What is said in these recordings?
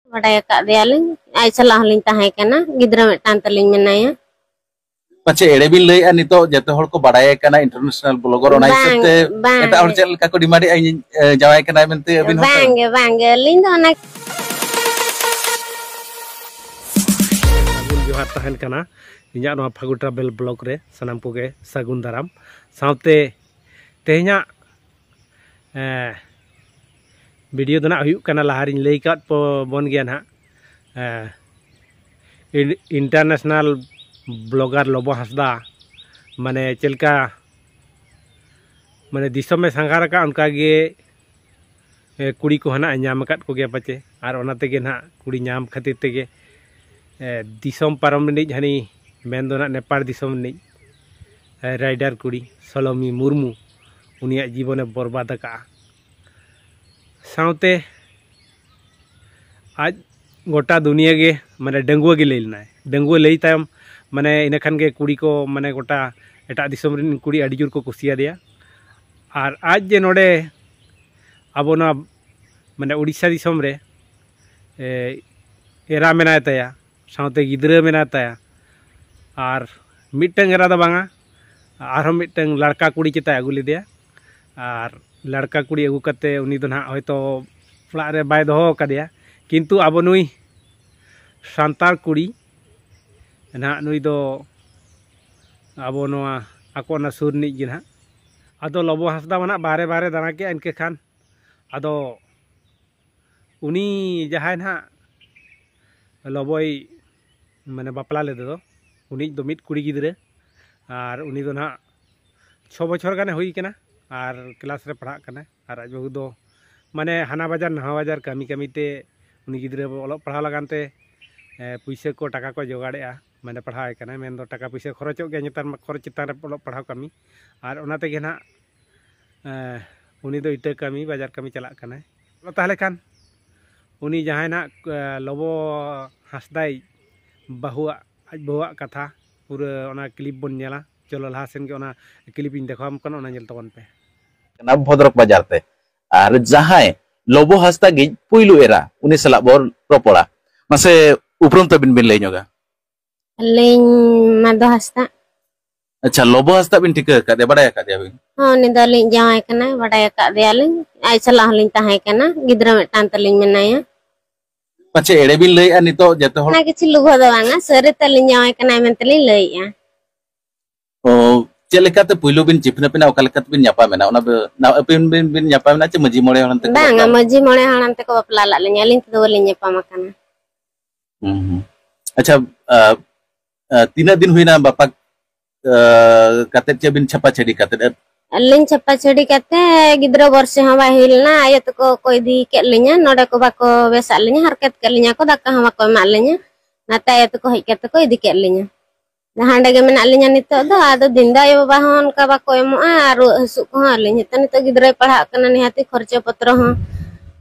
Badaya kak dia ling, ay salah ling tahay kana, gidra metan taling menaya. Pace erebil lay anito jatuh hol ko badaya kana international blogger onai sete eta hol chel ka ko dimari ay jawai kana mente abin hoto. Bang, ling do anak. Sagun johar tahen kana, inya no Phagu Travel blog re sanam ko ge sagun daram. Saute tehnya video dona huyuk kana laharin lay kat po bon gyan ha. International blogger Lobo Hasda माने चलका माने दिसम में संघार का उनका गे कुड़ी को हना नाम कत को गया बच्चे और ओनाते गे ना कुड़ी नाम खातिर तेगे दिसम पारम नि हनी मेन दो ना नेपाल दिसम नि राइडर कुड़ी सलोमी मुर्मू उनिया जीवन बर्बाद का साउते आज गोटा दुनिया गे माने डंगुआ गे लेना है डंगुआ ले तायम माने इनखान गे कुड़ी को माने गोटा एटा दिसम रिन कुड़ी अड़ी जोर को कुसिया दिया और आज जे नोडे अब ना माने उड़ीसा दिसम रे एरा मेना ताया साउते गिद्रा मेना ताया और मिटंग एरा दा बांगा आरो मिटंग लड़का कुड़ी चिता अगु लेदिया और लड़का कुड़ी अगु कते उनी दो ना होयतो फला रे बाय दोहो कदिया किंतु अब नुई सांतार कुड़ी ना नुई दो अब नोआ आको ना सुरनी गे ना आदो लोबो हासदा मना बारे बारे दाना के इनके खान आदो उनी जहाय ना लोबोई माने बापला ले दो उनी दो मिट कुड़ी गिदरे और उनी दो ना 6 बछर गाने हुई केना और क्लास रे पढ़ा कना और आज बहु दो माने हाना बाजार नहा बाजार कमी कमी ते उनी गिदरे ओलो पढ़ा लगानते पैसे को टाका को जोगाड़ेआ माने पढ़ाए कना मेन दो टाका पैसे खरचो गया नेतार खरच चितान रे ओलो पढ़ाव कमी और ओनाते गे ना उनी दो इटा कमी बाजार कमी चला कना ताहले खान उनी जहां ना लोबो हासदाई बहुआ आज बहुआ कथा पूरा ओना क्लिप बन नेला चलो लहा सेन के ओना क्लिप इन देखाम कन ओना नेल तबन पे ना भद्रक बाजार ते और जहां लोबो हासदा गे पुइलु एरा उनी सला बोर रोपड़ा मासे उपरम तबिन बिन लई नोगा Ling Mado Hasta. अच्छा लोबो हासदा बिन ठीक का दे बड़ाया का दे बिन हां नि द लिंग जाय कना बड़ाया का दे लिंग आई सलाह लिंग ताहे कना गिद्रा मेटान तलिंग मेनाया pace erebil lay anito jatuh hol ना किछि लुगो द बांगा सरे तलिंग जाय कना मेंतली लईया ओ चेलेकाते पुइलो बिन चिपना पिना ओकालेकाते बिन न्यापा मेना ओना ना अपिन बिन न्यापा मेना चे मजी मोड़े हनते बांगा मजी मोड़े हनते को बपला ला लिंग लिंग तो लिंग न्यापा मकाना अच्छा तीना दिन हुईना बापा कते चे बिन छपा छड़ी कते लिंग छपा छड़ी कते गिद्रा वर्ष हवा हिलना आयत को कोई दी के लिंगा नोडे को बाको बेसा लिंगा हरकत के लिंगा को दका हवा को मा लिंगा नाते आयत को हई कते को इदी के लिंगा हांडे गे मेना लिंगा नितो दो आदो दिनदा यो बाबा हन का बाको एमोआ आरो हसु को हा लिंगा त नितो गिद्रा पढ़ा कना निहाती खर्च पत्र हो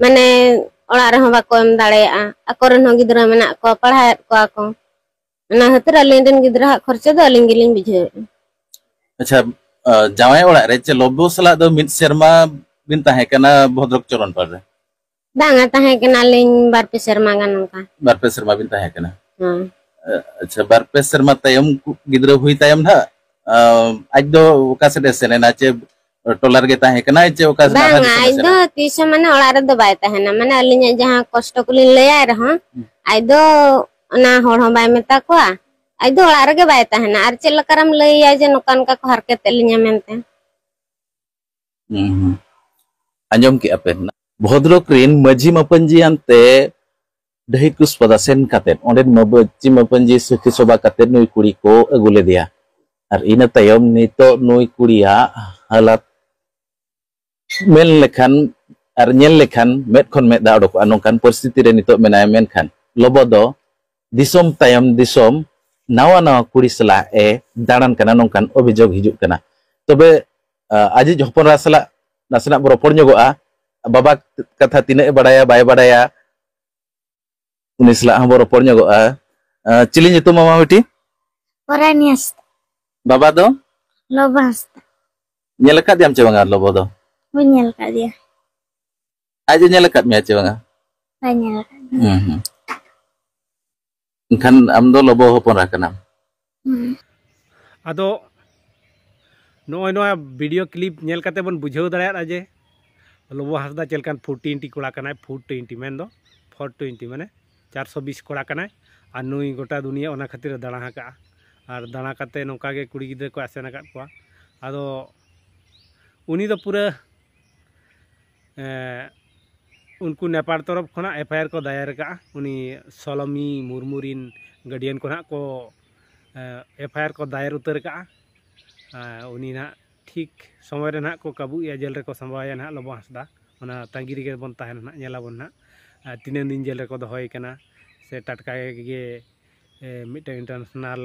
माने ओळा रे हवा को एम दाड़ेया अकोरन हो गिद्रा मेना को पढ़ाए को आको ना हतरा लेंदन गिद्रा खर्च दो लिंग लिंग बिझे अच्छा जावाय ओळा रे चे लोबो सला दो मिद शर्मा बिन ताहे कना भद्रक चरण पर रे बांगा ताहे कना लिंग बारपे शर्मा गान का बारपे शर्मा बिन ताहे कना अच्छा बारपे शर्मा तयम गिद्रा हुई तयम ना आज दो ओका से देसे ना चे टोलर गे ताहे कना चे ओका से बांगा आज दो तीस माने ओळा रे दो बाय ताहे ना माने अलिnya जहां कष्ट कुली ले आय रहा आज दो ना होड़ हो बाय मेता को आज दो ओळा रे गे बाय ताहे ना आर चे लकरम लई आय जे नोकान का को हरकत अलिnya मेनते अंजम के अपेन भद्रक रिन मजी मपंजी अंते दही कुस पदासेन कातेन ओंडे मजी मपंजी सुखी सोबा कातेन नुई कुड़ी को अगुले दिया और इन तयम नितो नुई कुड़िया हालत मेल लेखान और नेल लेखान मेद खन मेद दा ओडक नोंकान परिस्थिति रे नितो मेनाय मेनखान लोबो दो दिसोम तयम दिसोम नावा नावा कुड़ी सला दाड़ान कना नोंकान अभियोग हिजुक कना तबे आज जहपन रासला नासना बरोपड़ नगोआ बाबा कथा तिना बड़ाया बाय बड़ाया उनी सला हम बरोपड़ नगोआ चिली नितो मामा बेटी Oranias बाबा दो Lobas nyel kat diam cewanga lobo do Bunyal ka dia aja nyel kat mia cewanga Banyal Kan am do lobo hopon rakanam. ᱟᱫᱚ ᱱᱚᱜᱼᱚᱭ ᱱᱚᱣᱟ ᱵᱷᱤᱰᱤᱭᱳ ᱠᱞᱤᱯ ᱧᱮᱞ ᱠᱟᱛᱮ ᱵᱚᱱ ᱵᱩᱡᱷᱟᱹᱣ ᱫᱟᱲᱮᱭᱟᱜᱼᱟ ᱡᱮ ᱞᱚᱵᱚ ᱦᱟᱸᱥᱫᱟ ᱪᱮᱫ ᱞᱮᱠᱟᱱ 420 ᱠᱚᱲᱟ ᱠᱟᱱᱟᱭ 420 ᱢᱮᱱᱫᱚ 420 ᱢᱟᱱᱮ 420 ᱠᱚᱲᱟ ᱠᱟᱱᱟᱭ ᱟᱨ ᱱᱩᱭ ᱜᱚᱴᱟ ᱫᱩᱱᱤᱭᱟᱹ ᱚᱱᱟ ᱠᱷᱟᱹᱛᱤᱨ ᱫᱟᱬᱟ ᱟᱠᱟᱜᱼᱟ ᱟᱨ ᱫᱟᱬᱟ ᱠᱟᱛᱮ ᱱᱚᱝᱠᱟ ᱜᱮ ᱠᱩᱲᱤ ᱜᱤᱫᱽᱨᱟᱹ ᱠᱚ ᱟᱥᱮᱱ ᱟᱠᱟᱫ ᱠᱚᱣᱟ ᱟᱫᱚ ᱩᱱᱤ ᱫᱚ ᱯᱩᱨᱟᱹ उनको नेपाल तरफ खना एफआईआर को दायर का उनी सोलमी मुर्मू रिन गार्डियन को ना को एफआईआर को दायर उतर का उनी ना ठीक समय रे ना को काबू या जेल रे को संभाया ना लबो हांसदा ओना तांगिरी के बन ताहेन ना नेला बन ना तीन दिन जेल रे को दहोय कना से टटका गे मिटे इंटरनेशनल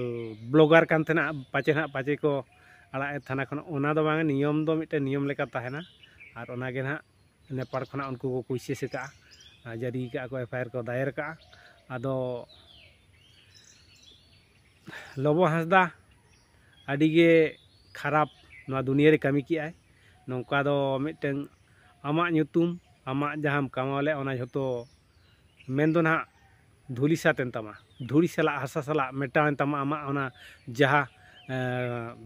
ब्लॉगर कान तना पाचे को आड़ा थाना खन ओना दो बांग नियम दो मिटे नियम लेका ताहेना और ओना गे ना नेपाल खना उनको को कोशिश का जारी का को एफआईआर को दायर का आदो लबो हांसदा अडिगे खराब नवा दुनिया रे कमी की आय नौका दो मिटन आमा ᱧᱩᱛᱩᱢ आमा जहां कमावले ओना झतो मेन दो ना धूली सातेन तमा धूली सला हासा सला मेटावन तमा आमा ओना जहां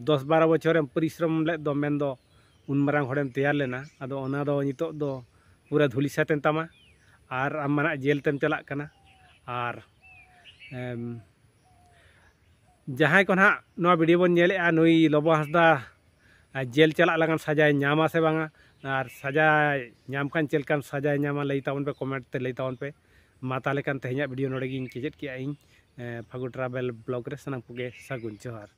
10-12 बछर परिश्रम ले दो मेन दो उन मरांग हड़ेम तैयार लेना अदो ओना दो नितो दो पूरा धूली सातेन तमा और आमाना जेल तेम चला कना और जहां को ना नो वीडियो बन नेले नुई लबो हांसदा जेल चला लगन सजाय नामा से बांगा और सजाय नाम कान चलकान सजाय नामा लई तावन पे कमेंट ते लई तावन पे मा ताले कान तेहኛ वीडियो नोडे गिन केजेट किया इन फागु ट्रैवल ब्लॉग रे सनाम पुगे सागुन जोहार।